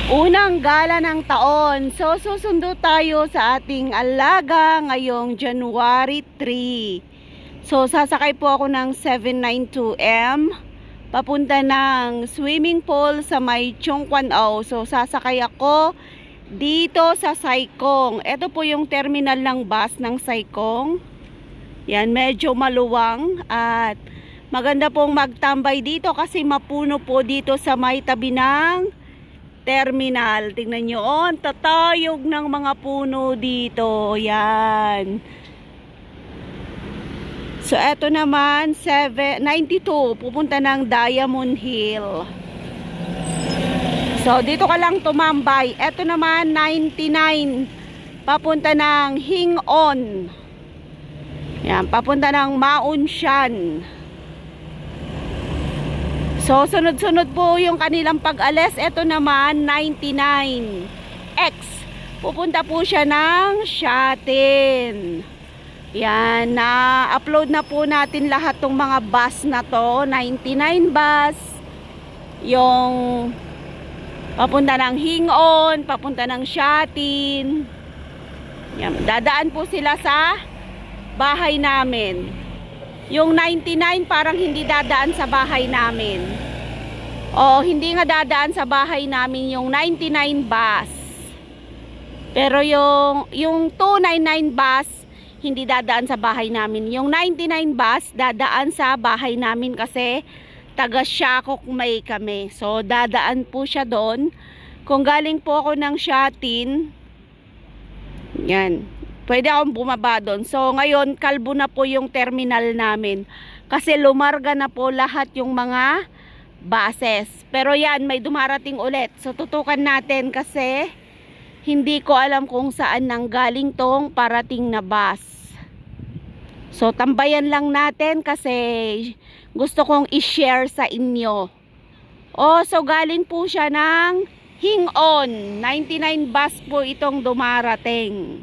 Unang gala ng taon. So, susundo tayo sa ating alaga ngayong January 3. So, sasakay po ako ng 792M. Papunta ng swimming pool sa may Chongquan-o. So, sasakay ako dito sa Sai-Kung. Ito po yung terminal ng bus ng Sai-Kung. Yan, medyo maluwang at maganda pong magtambay dito kasi mapuno po dito sa may tabi ng terminal. Tingnan nyo, tatayog ng mga puno dito. Yan. So, eto naman, 92, pupunta ng Diamond Hill. So, dito ka lang tumambay. Eto naman, 99, papunta ng Hing-on. Yan, papunta ng Maonshan. So, sunod-sunod po yung kanilang pag-alis. Ito naman, 99X. Pupunta po siya ng Shatin. Yan, na-upload na po natin lahat ng mga bus na to. 99 bus. Yung papunta ng Hing-on, papunta ng Shatin. Yan, dadaan po sila sa bahay namin. Yung 99 parang hindi dadaan sa bahay namin. O hindi nga dadaan sa bahay namin yung 99 bus. Pero yung 299 bus hindi dadaan sa bahay namin. Yung 99 bus dadaan sa bahay namin kasi taga Siakok may kami. So dadaan po siya doon. Kung galing po ako ng Shatin, yan, pwede akong bumaba doon. So, ngayon, kalbo na po yung terminal namin. Kasi lumarga na po lahat yung mga buses. Pero yan, may dumarating ulit. So, tutukan natin kasi hindi ko alam kung saan nanggaling tong parating na bus. So, tambayan lang natin kasi gusto kong i-share sa inyo. So galing po siya ng Hing-on. 99 bus po itong dumarating.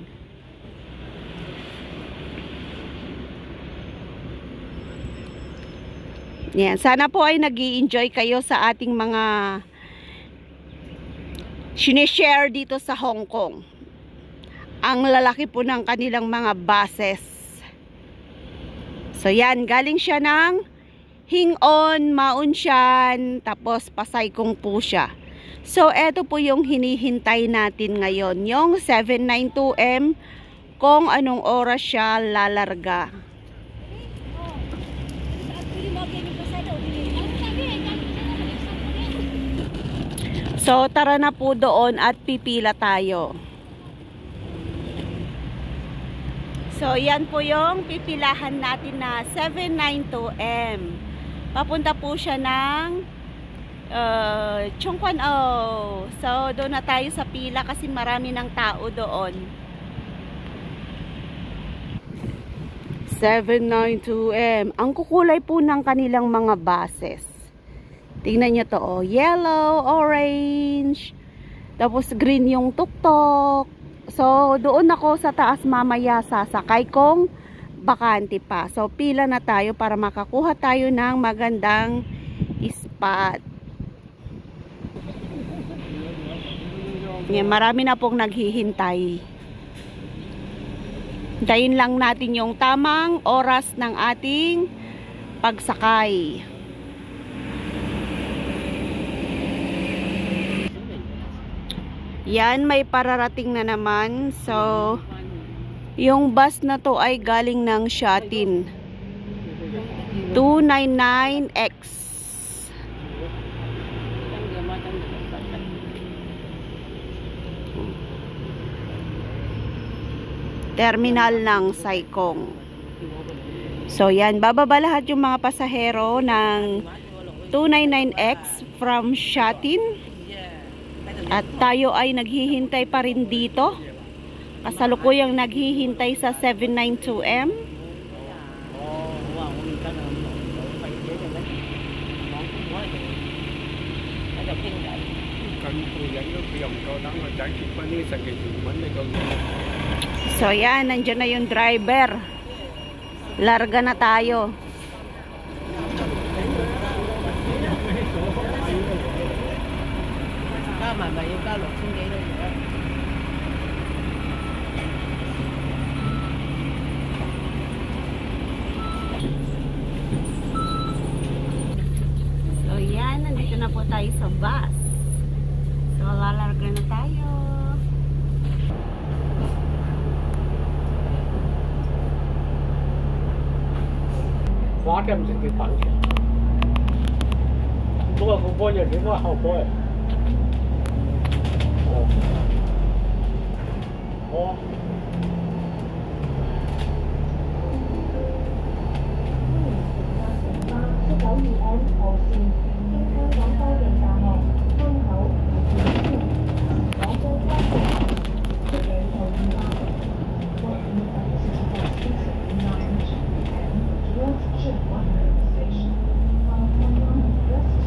Yan, sana po ay nag-i-enjoy kayo sa ating mga sinishare dito sa Hong Kong. Ang lalaki po ng kanilang mga buses. So yan, galing siya ng Hing-on, Maonshan, tapos Pasay-Kung po siya. So eto po yung hinihintay natin ngayon, yung 792M, kung anong oras siya lalarga. So, tara na po doon at pipila tayo. So, yan po yung pipilahan natin na 792M. Papunta po siya ng Chongquan-o. So, doon na tayo sa pila kasi marami ng tao doon. 792M. Ang kukulay po ng kanilang mga buses. Tingnan nyo to, yellow, orange, tapos green yung tuktok. So, doon ako sa taas mamaya sasakay kung bakante pa. So, pila na tayo para makakuha tayo ng magandang spot. Yan, marami na pong naghihintay. Hintayin lang natin yung tamang oras ng ating pagsakay. Yan, may pararating na naman. So, yung bus na to ay galing ng Shatin. 299X. Terminal ng Sai-Kung. So, yan. Bababa lahat yung mga pasahero ng 299X from Shatin. At tayo ay naghihintay pa rin dito. Kasalukuyang naghihintay sa 792M. So yan, nandiyan na yung driver. Larga na tayo. 埋咪要加6000幾都而家。So yan, nandito na po tayo sa bus. So lalarga na tayo.花店唔成幾等嘅，不過嗰波嘢點解後波嚟？哦，哦。792N 號線經香港科技大學坑口港珠關口出理號200 What you are listening to is 69 towards Zhenwan Station. West side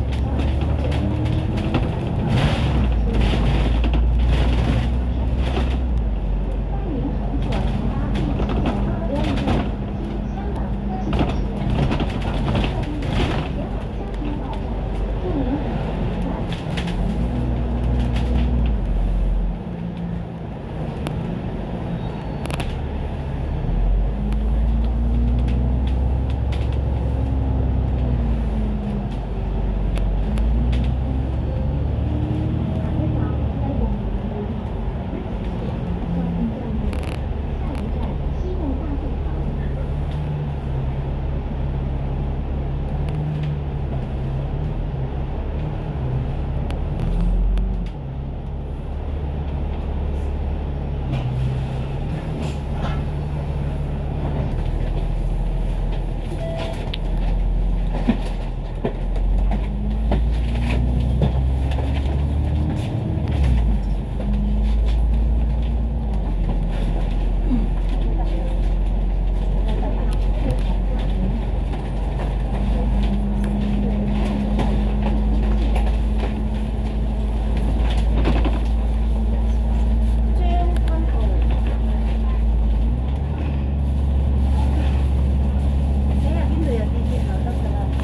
欢迎乘坐其他地铁4路经香港科技大学。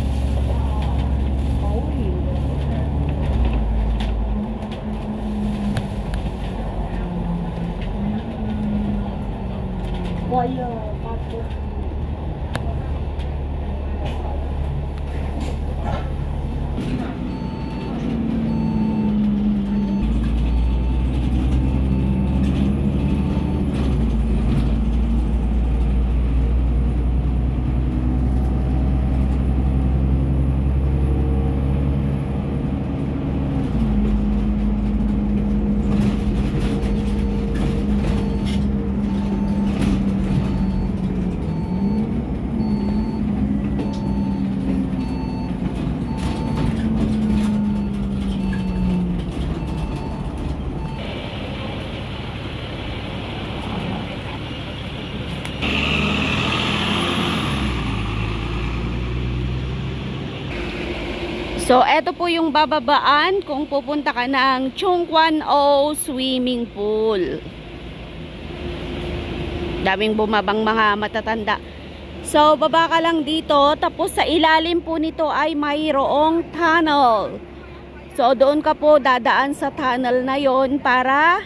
貴啊，8個。So, eto po yung bababaan kung pupunta ka ng Chung Kwan O Swimming Pool. Daming bumabang mga matatanda. So, baba ka lang dito. Tapos sa ilalim po nito ay mayroong tunnel. So, doon ka po dadaan sa tunnel na yon para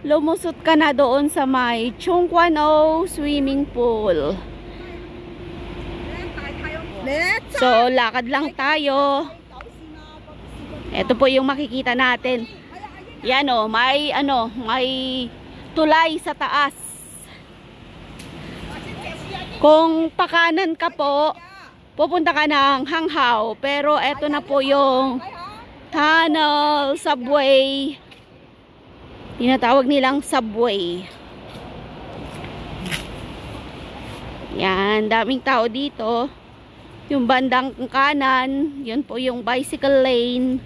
lumusot ka na doon sa may Chung Kwan O Swimming Pool. So, lakad lang tayo. Ito po yung makikita natin. Yan o, may tulay sa taas. Kung pakanan ka po, pupunta ka ng Hanghaw. Pero ito na po yung tunnel, subway. Tinatawag nilang subway. Yan, daming tao dito. Yung bandang kanan, yun po yung bicycle lane.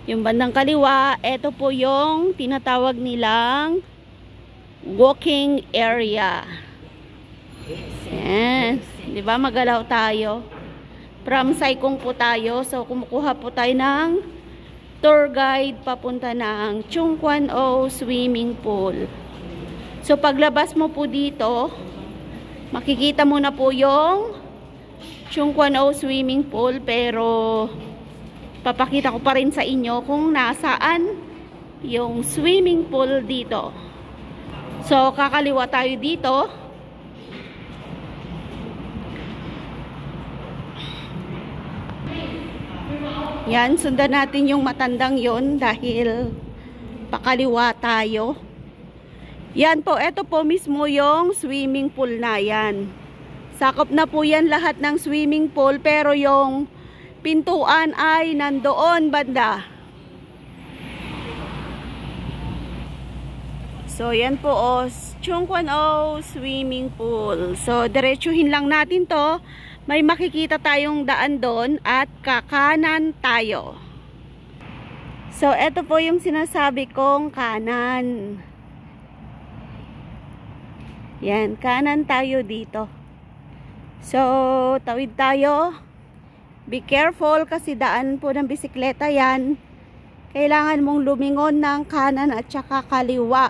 Yung bandang kaliwa, ito po yung tinatawag nilang walking area. Yan. Diba magalaw tayo? From Saikong po tayo. So kumukuha po tayo ng tour guide papunta ng Chung Kwan O Swimming Pool. So paglabas mo po dito, makikita mo na po yung Chung Kwan O Swimming Pool, pero papakita ko pa rin sa inyo kung nasaan yung swimming pool dito. So, kakaliwa tayo dito. Yan, sundan natin yung matandang yon dahil pakaliwa tayo. Yan po, ito po mismo yung swimming pool na yan. Sakop na po yan lahat ng swimming pool, pero yung pintuan ay nandoon banda. So, yan po Chung Kwan O swimming pool. So, diretsuhin lang natin to. May makikita tayong daan doon at kakanan tayo. So, ito po yung sinasabi kong kanan. Yan, kanan tayo dito. So, tawid tayo. Be careful kasi daan po ng bisikleta yan. Kailangan mong lumingon ng kanan at saka kaliwa.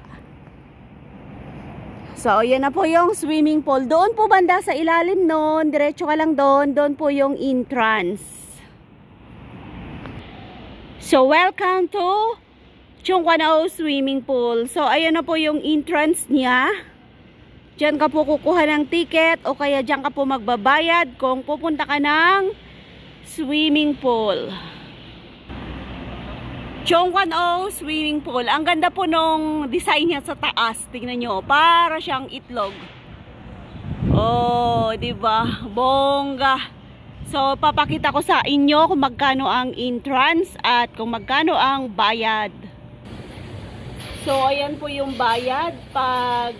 So, yan na po yung swimming pool. Doon po banda sa ilalim nun. Diretso ka lang doon. Doon po yung entrance. So, welcome to Chung Kwan O swimming pool. So, ayan na po yung entrance niya. Diyan ka po kukuha ng ticket o kaya diyan ka po magbabayad kung pupunta ka ng swimming pool. Chung Kwan O swimming pool. Ang ganda po nung design niya sa taas. Tingnan nyo, para siyang itlog. Oh, di ba? Bongga. So, papakita ko sa inyo kung magkano ang entrance at kung magkano ang bayad. So, ayan po yung bayad. Pag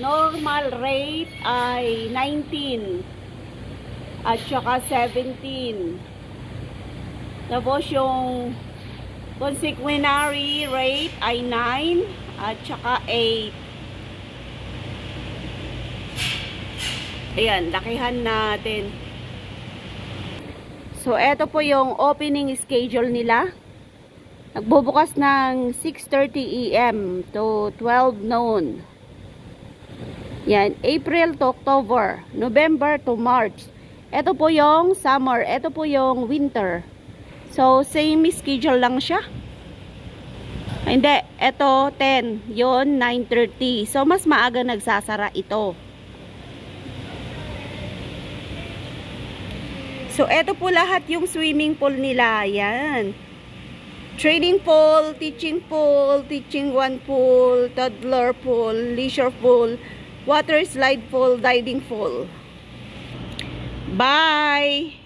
normal rate ay 19 at saka 17. Tapos yung consequentiary rate ay 9 at saka 8. Ayan, lakihan natin. So, eto po yung opening schedule nila. Nagbubukas ng 6:30 AM to 12 noon. Yan, April to October, November to March. Ito po yung summer, ito po yung winter. So, same schedule lang siya. Hindi, ito 10, yon 9:30. So, mas maaga nagsasara ito. So, ito po lahat yung swimming pool nila. Yan. Training pool, teaching 1 pool, toddler pool, leisure pool, water slide pool, diving pool. Bye!